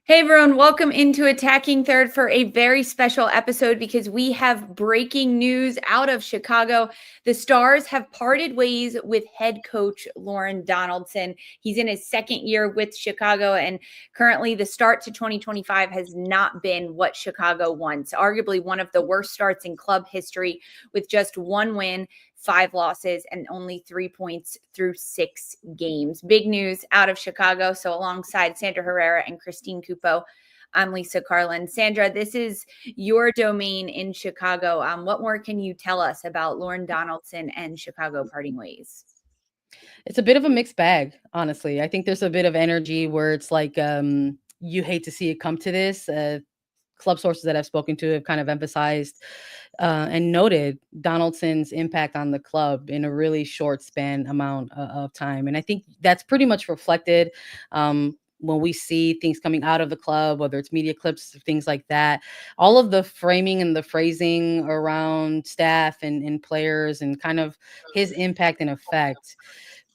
Hey everyone, welcome into Attacking Third for a very special episode because we have breaking news out of Chicago. The Stars have parted ways with head coach Lorne Donaldson. He's in his second year with Chicago, and currently the start to 2025 has not been what Chicago wants. Arguably one of the worst starts in club history, with just one win, 5 losses, and only 3 points through 6 games. Big news out of Chicago. So alongside Sandra Herrera and Christine Cupo, I'm Lisa Carlin. Sandra, this is your domain in Chicago. What more can you tell us about Lorne Donaldson and Chicago parting ways? It's a bit of a mixed bag, honestly. I think there's a bit of energy where it's like you hate to see it come to this. Club sources that I've spoken to have kind of emphasized and noted Donaldson's impact on the club in a really short span amount of time. And I think that's pretty much reflected when we see things coming out of the club, whether it's media clips, things like that. All of the framing and the phrasing around staff and players and kind of his impact and effect.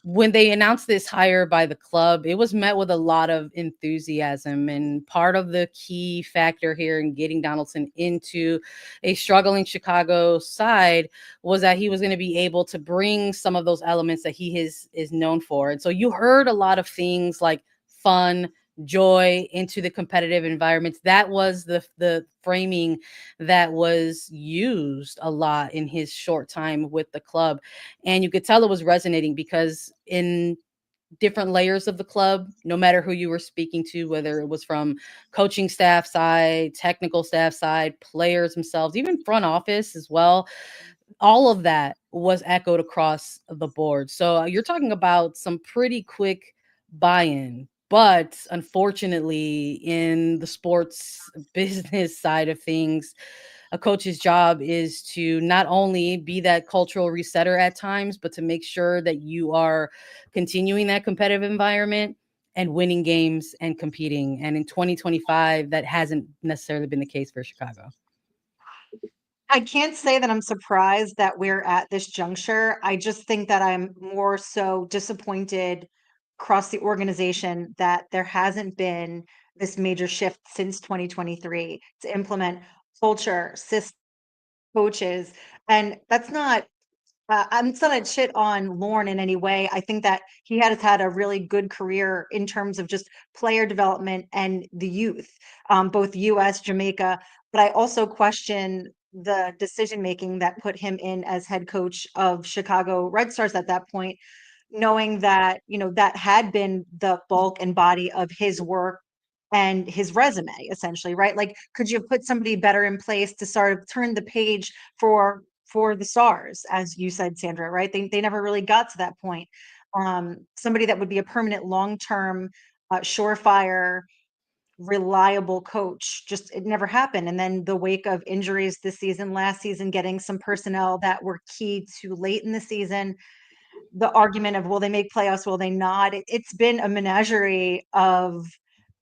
When they announced this hire by the club, it was met with a lot of enthusiasm. And part of the key factor here in getting Donaldson into a struggling Chicago side was that he was going to be able to bring some of those elements that he is known for. And so you heard a lot of things like fun, joy into the competitive environments. That was the framing that was used a lot in his short time with the club. And you could tell it was resonating because in different layers of the club, no matter who you were speaking to, whether it was from coaching staff side, technical staff side, players themselves, even front office as well, all of that was echoed across the board. So you're talking about some pretty quick buy-in. But unfortunately, in the sports business side of things, a coach's job is to not only be that cultural resetter at times, but to make sure that you are continuing that competitive environment and winning games and competing. And in 2025, that hasn't necessarily been the case for Chicago. I can't say that I'm surprised that we're at this juncture. I just think that I'm more so disappointed across the organization that there hasn't been this major shift since 2023 to implement culture, systems, coaches. And that's not I'm not a shit on Lorne in any way. I think that he has had a really good career in terms of just player development and the youth, both US, Jamaica. But I also question the decision making that put him in as head coach of Chicago Red Stars at that point, knowing that, that had been the bulk and body of his work and his resume, essentially, right? Like, could you have put somebody better in place to sort of turn the page for the Stars, as you said, Sandra, right? They never really got to that point. Somebody that would be a permanent, long term, surefire, reliable coach. Just it never happened. And then the wake of injuries this season, last season, getting some personnel that were key too late in the season. The argument of will they make playoffs, will they not? It's been a menagerie of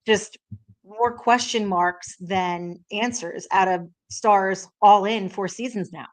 just more question marks than answers out of Stars all in 4 seasons now.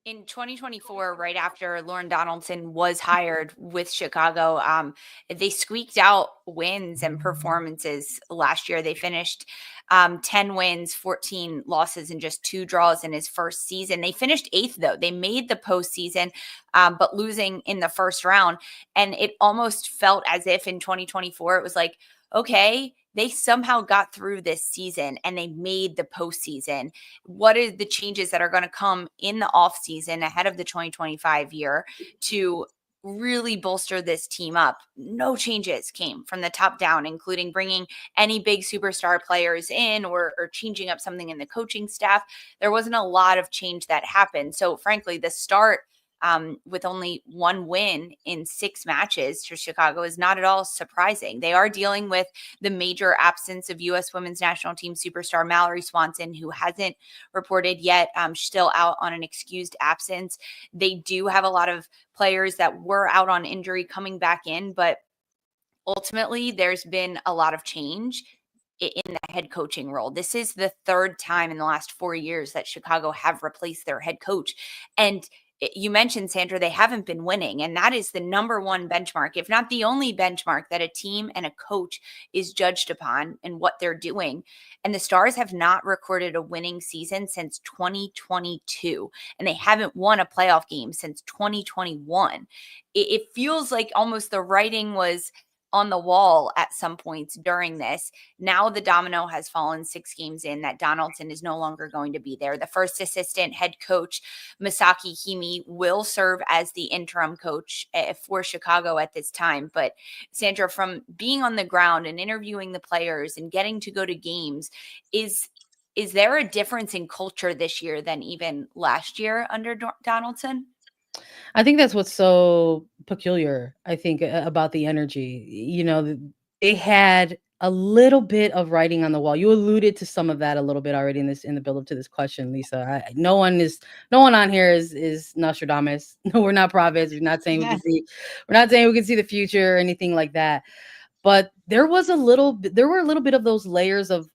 In 2024, right after Lorne Donaldson was hired with Chicago, they squeaked out wins and performances last year. They finished 10 wins, 14 losses, and just 2 draws in his first season. They finished 8th, though. They made the postseason, but losing in the first round. And it almost felt as if in 2024, it was like, okay, they somehow got through this season and they made the postseason. What are the changes that are going to come in the offseason ahead of the 2025 year to really bolster this team up? No changes came from the top down, including bringing any big superstar players in or changing up something in the coaching staff. There wasn't a lot of change that happened. So frankly, the start with only 1 win in 6 matches to Chicago is not at all surprising. They are dealing with the major absence of U.S. women's national team superstar Mallory Swanson, who hasn't reported yet, still out on an excused absence. They do have a lot of players that were out on injury coming back in, but ultimately there's been a lot of change in the head coaching role. This is the 3rd time in the last 4 years that Chicago have replaced their head coach. And you mentioned, Sandra, they haven't been winning, and that is the number one benchmark, if not the only benchmark, that a team and a coach is judged upon and what they're doing. And the Stars have not recorded a winning season since 2022, and they haven't won a playoff game since 2021. It feels like almost the writing was on the wall at some points during this. Now the domino has fallen 6 games in that Donaldson is no longer going to be there. The first assistant head coach, Masaki Hemmi, will serve as the interim coach for Chicago at this time. But Sandra, from being on the ground and interviewing the players and getting to go to games, is there a difference in culture this year than even last year under Donaldson? I think that's what's so peculiar, I think, about the energy. They had a little bit of writing on the wall. You alluded to some of that a little bit already in the build up to this question, Lisa. No one on here is Nostradamus. No, we're not prophets. We're not saying we can see the future or anything like that. But there were a little bit of those layers of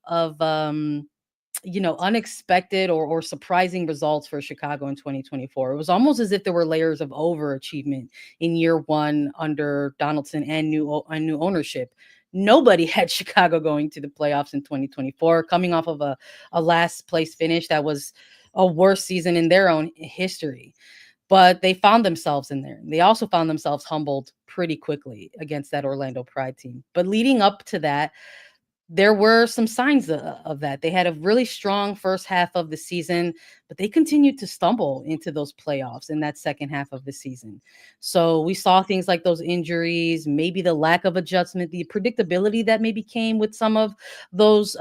unexpected or surprising results for Chicago in 2024. It was almost as if there were layers of overachievement in year one under Donaldson and new ownership. Nobody had Chicago going to the playoffs in 2024, coming off of a last place finish that was a worst season in their own history. But they found themselves in there. They also found themselves humbled pretty quickly against that Orlando Pride team. But leading up to that, there were some signs of that. They had a really strong first half of the season, but they continued to stumble into those playoffs in that second half of the season. So we saw things like those injuries, maybe the lack of adjustment, the predictability that maybe came with some of those,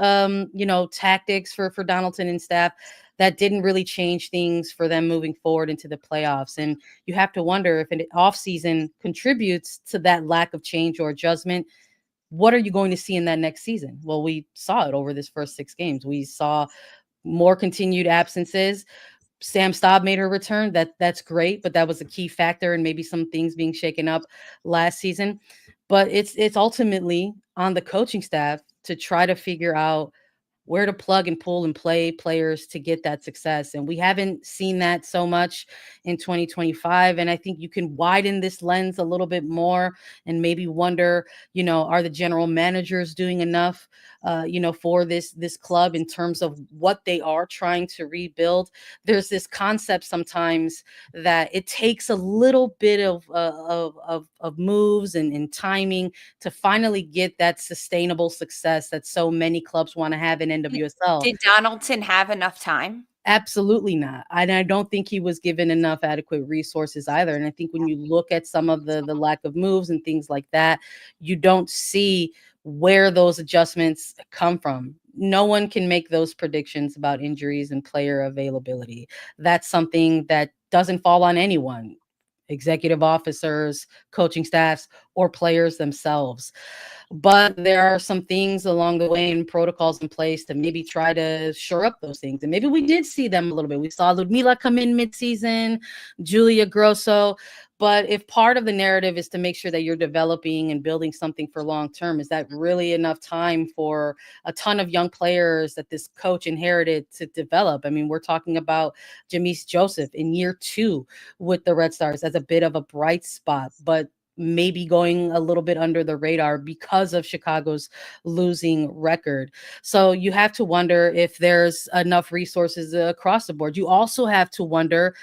tactics for Donaldson and staff that didn't really change things for them moving forward into the playoffs. And you have to wonder if an offseason contributes to that lack of change or adjustment. What are you going to see in that next season? Well, we saw it over this first 6 games. We saw more continued absences. Sam Staub made her return. That's great, but that was a key factor in maybe some things being shaken up last season. But it's ultimately on the coaching staff to try to figure out where to plug and pull and play players to get that success. And we haven't seen that so much in 2025. And I think you can widen this lens a little bit more and maybe wonder, are the general managers doing enough, for this club in terms of what they are trying to rebuild? There's this concept sometimes that it takes a little bit of moves and timing to finally get that sustainable success that so many clubs want to have in NWSL. Did Donaldson have enough time? Absolutely not. And I don't think he was given enough adequate resources either. And I think when you look at some of the lack of moves and things like that, you don't see where those adjustments come from. No one can make those predictions about injuries and player availability. That's something that doesn't fall on anyone, executive officers, coaching staffs, or players themselves. But there are some things along the way and protocols in place to maybe try to shore up those things. And maybe we did see them a little bit. We saw Ludmila come in midseason, Julia Grosso. But if part of the narrative is to make sure that you're developing and building something for long term, is that really enough time for a ton of young players that this coach inherited to develop? I mean, we're talking about Jamise Joseph in year 2 with the Red Stars as a bit of a bright spot, but maybe going a little bit under the radar because of Chicago's losing record. So you have to wonder if there's enough resources across the board. You also have to wonder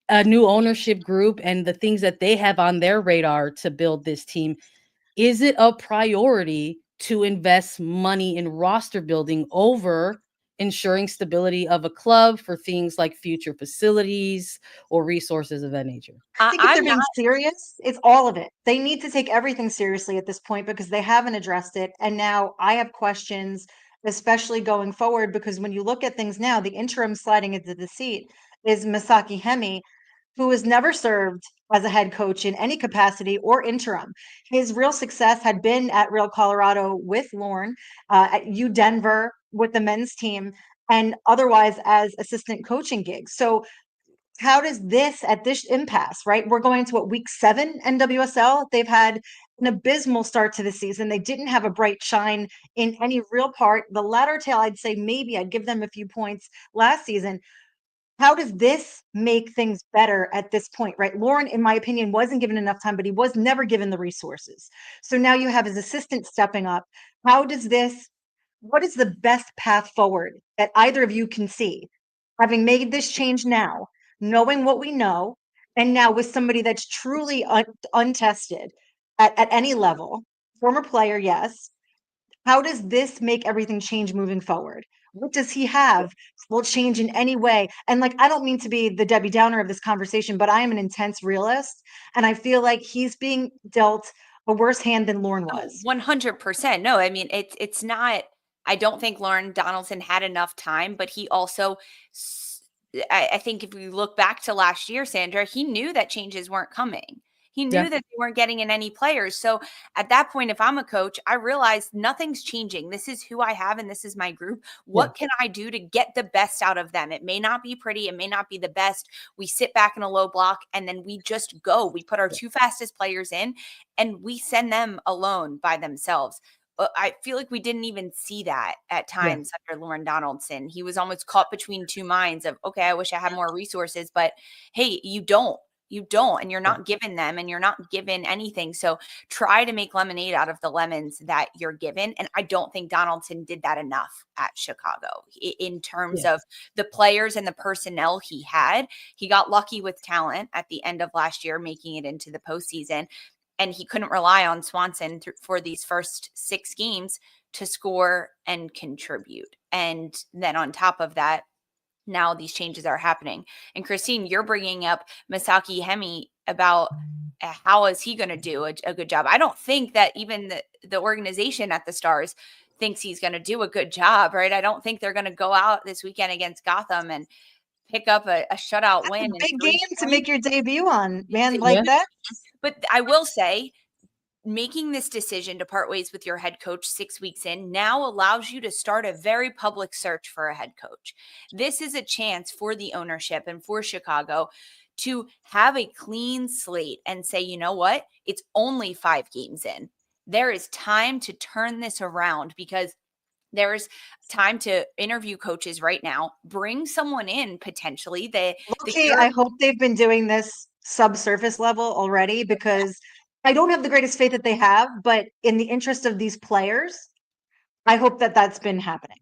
a new ownership group and the things that they have on their radar to build this team. Is it a priority to invest money in roster building over ensuring stability of a club for things like future facilities or resources of that nature? I think if they're being serious, it's all of it. They need to take everything seriously at this point because they haven't addressed it. And now I have questions, especially going forward, because when you look at things now, the interim sliding into the seat is Masaki Hemmi, who has never served as a head coach in any capacity or interim. His real success had been at Real Colorado with Lorne, at U Denver with the men's team, and otherwise as assistant coaching gigs. So how does this at this impasse, right? We're going to week 7 NWSL. They've had an abysmal start to the season. They didn't have a bright shine in any real part. The latter tail, I'd say maybe I'd give them a few points last season. How does this make things better at this point, right? Lorne, in my opinion, wasn't given enough time, but he was never given the resources. So now you have his assistant stepping up. How does this, what is the best path forward that either of you can see? Having made this change now, knowing what we know, and now with somebody that's truly untested at any level, former player, yes. How does this make everything change moving forward? What does he have will change in any way? And like, I don't mean to be the Debbie Downer of this conversation, but I am an intense realist. And I feel like he's being dealt a worse hand than Lorne was. 100%. No, I mean, it's not, I don't think Lorne Donaldson had enough time, but he also, I think if we look back to last year, Sandra, he knew that changes weren't coming. He knew Yeah. that they weren't getting in any players. So at that point, if I'm a coach, I realized nothing's changing. This is who I have and this is my group. What can I do to get the best out of them? It may not be pretty. It may not be the best. We sit back in a low block and then we just go. We put our two fastest players in and we send them alone by themselves. I feel like we didn't even see that at times under Lorne Donaldson. He was almost caught between two minds of, okay, I wish I had more resources, but hey, you don't, and you're not given them and you're not given anything. So try to make lemonade out of the lemons that you're given. And I don't think Donaldson did that enough at Chicago in terms of the players and the personnel he had. He got lucky with talent at the end of last year, making it into the postseason. And he couldn't rely on Swanson for these first 6 games to score and contribute. And then on top of that, now these changes are happening. And Christine, you're bringing up Masaki Hemmi about how is he going to do a good job. I don't think that even the organization at the Stars thinks he's going to do a good job, right? I don't think they're going to go out this weekend against Gotham and pick up a shutout win. Big game to make your debut on, man, like that. But I will say, making this decision to part ways with your head coach 6 weeks in now allows you to start a very public search for a head coach. This is a chance for the ownership and for Chicago to have a clean slate and say, you know what? It's only 5 games in. There is time to turn this around because there's time to interview coaches right now. Bring someone in potentially. Okay, I hope they've been doing this subsurface level already because I don't have the greatest faith that they have, but in the interest of these players, I hope that that's been happening.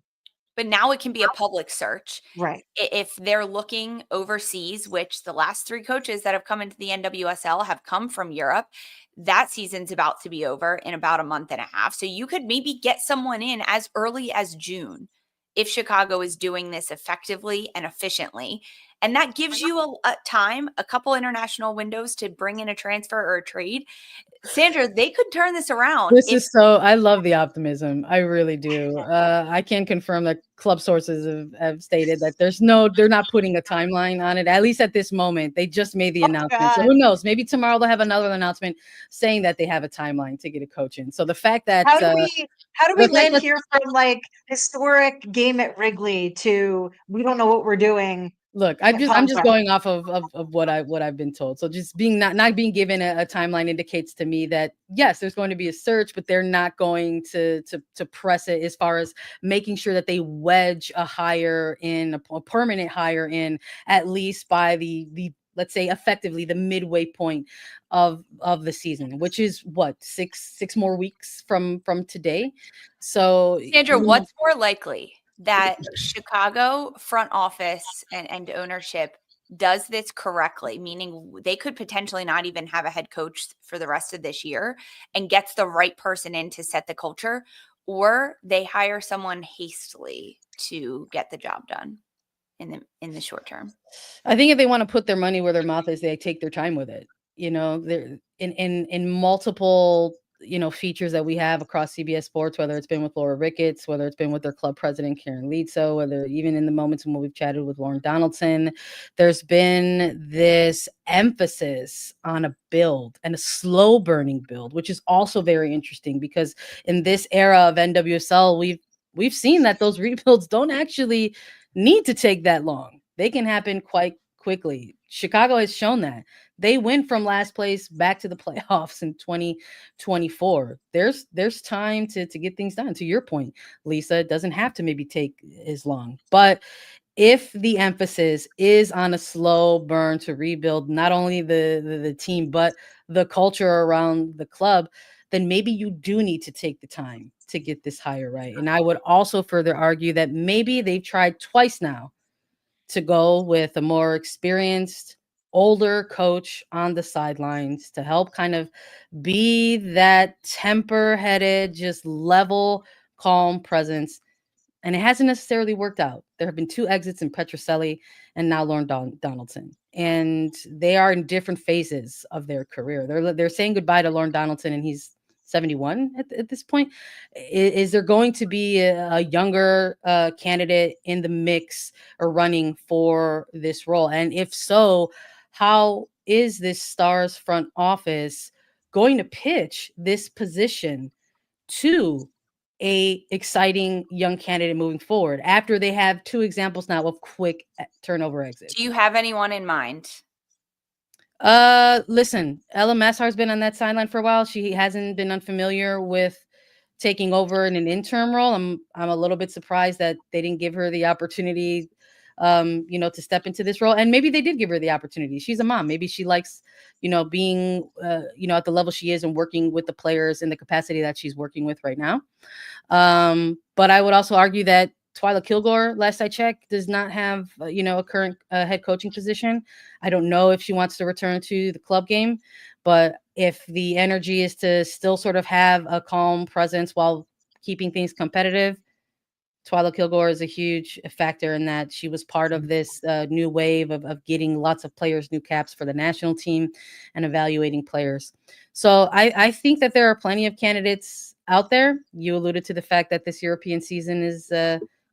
But now it can be a public search. Right. If they're looking overseas, which the last 3 coaches that have come into the NWSL have come from Europe, that season's about to be over in about a month and a half. So you could maybe get someone in as early as June if Chicago is doing this effectively and efficiently. And that gives you a time, a couple international windows to bring in a transfer or a trade. Sandra, they could turn this around. I love the optimism. I really do. I can confirm that club sources have stated that they're not putting a timeline on it, at least at this moment. They just made the announcement. So who knows? Maybe tomorrow they'll have another announcement saying that they have a timeline to get a coach in. So the fact that how do we land here from like historic game at Wrigley to we don't know what we're doing? Look, I'm just going off of what I've been told. So just being not being given a timeline indicates to me that yes, there's going to be a search, but they're not going to press it as far as making sure that they wedge a hire in a permanent hire in at least by the let's say effectively the midway point of the season, which is what six more weeks from today. So Sandra, what's more likely? That Chicago front office and ownership does this correctly, meaning they could potentially not even have a head coach for the rest of this year and gets the right person in to set the culture, or they hire someone hastily to get the job done in the short term. I think if they want to put their money where their mouth is, they take their time with it. You know, they're in multiple features that we have across CBS Sports, whether it's been with Laura Ricketts, whether it's been with their club president Karen Leetso, whether even in the moments when we've chatted with Lorne Donaldson, there's been this emphasis on a build and a slow burning build, which is also very interesting because in this era of NWSL, we've seen that those rebuilds don't actually need to take that long. They can happen quite quickly. Chicago has shown that. They went from last place back to the playoffs in 2024. There's time to get things done. To your point, Lisa, it doesn't have to maybe take as long. But if the emphasis is on a slow burn to rebuild not only the team but the culture around the club, then maybe you do need to take the time to get this hire right. And I would also further argue that maybe they've tried twice now to go with a more experienced, older coach on the sidelines to help kind of be that temper-headed, just level, calm presence, and it hasn't necessarily worked out. There have been 2 exits in Petroselli and now Lorne Donaldson, and they are in different phases of their career. They're saying goodbye to Lorne Donaldson, and he's 71 at this point. Is there going to be a younger candidate in the mix or running for this role? And if so, how is this Stars front office going to pitch this position to a exciting young candidate moving forward after they have 2 examples now of quick turnover exits? Do you have anyone in mind? Listen, Ella Massar's been on that sideline for a while. She hasn't been unfamiliar with taking over in an interim role. I'm a little bit surprised that they didn't give her the opportunity, to step into this role. And maybe they did give her the opportunity. She's a mom. Maybe she likes, being, at the level she is and working with the players in the capacity that she's working with right now. But I would also argue that Twyla Kilgore, last I checked, does not have, a current head coaching position. I don't know if she wants to return to the club game, but if the energy is to still sort of have a calm presence while keeping things competitive, Twyla Kilgore is a huge factor in that. She was part of this new wave of getting lots of players new caps for the national team and evaluating players. So I think that there are plenty of candidates out there. You alluded to the fact that this European season is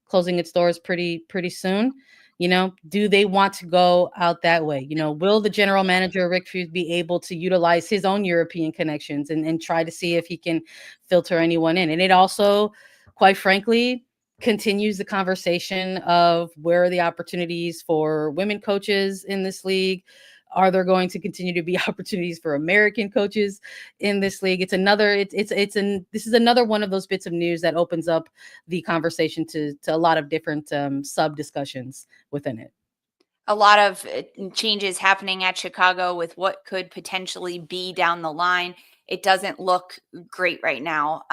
closing its doors pretty soon. Do they want to go out that way? Will the general manager, Rick Hughes, be able to utilize his own European connections and try to see if he can filter anyone in? And it also, quite frankly, continues the conversation of where are the opportunities for women coaches in this league? Are there going to continue to be opportunities for American coaches in this league? This is another one of those bits of news that opens up the conversation to a lot of different sub discussions within it. A lot of changes happening at Chicago with what could potentially be down the line. It doesn't look great right now.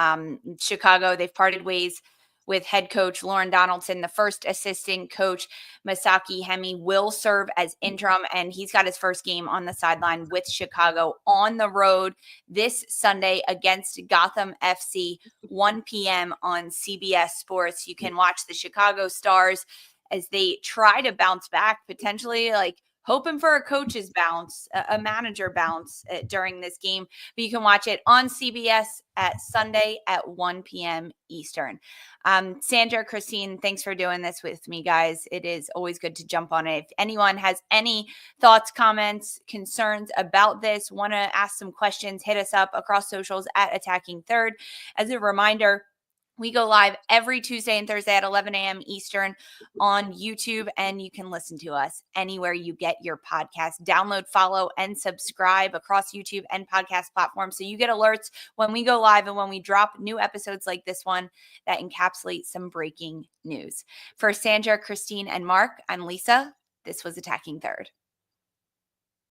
Chicago, they've parted ways with head coach Lorne Donaldson. The first assistant coach, Masaki Hemmi, will serve as interim, and he's got his first game on the sideline with Chicago on the road this Sunday against Gotham FC, 1 p.m. on CBS Sports. You can watch the Chicago Stars as they try to bounce back, potentially hoping for a coach's bounce, a manager bounce during this game. But you can watch it on CBS at Sunday at 1 p.m. Eastern. Sandra, Christine, thanks for doing this with me, guys. It is always good to jump on it. If anyone has any thoughts, comments, concerns about this, want to ask some questions, hit us up across socials at Attacking Third. As a reminder, we go live every Tuesday and Thursday at 11 a.m. Eastern on YouTube, and you can listen to us anywhere you get your podcast. Download, follow, and subscribe across YouTube and podcast platforms so you get alerts when we go live and when we drop new episodes like this one that encapsulate some breaking news. For Sandra, Christine, and Mark, I'm Lisa. This was Attacking Third.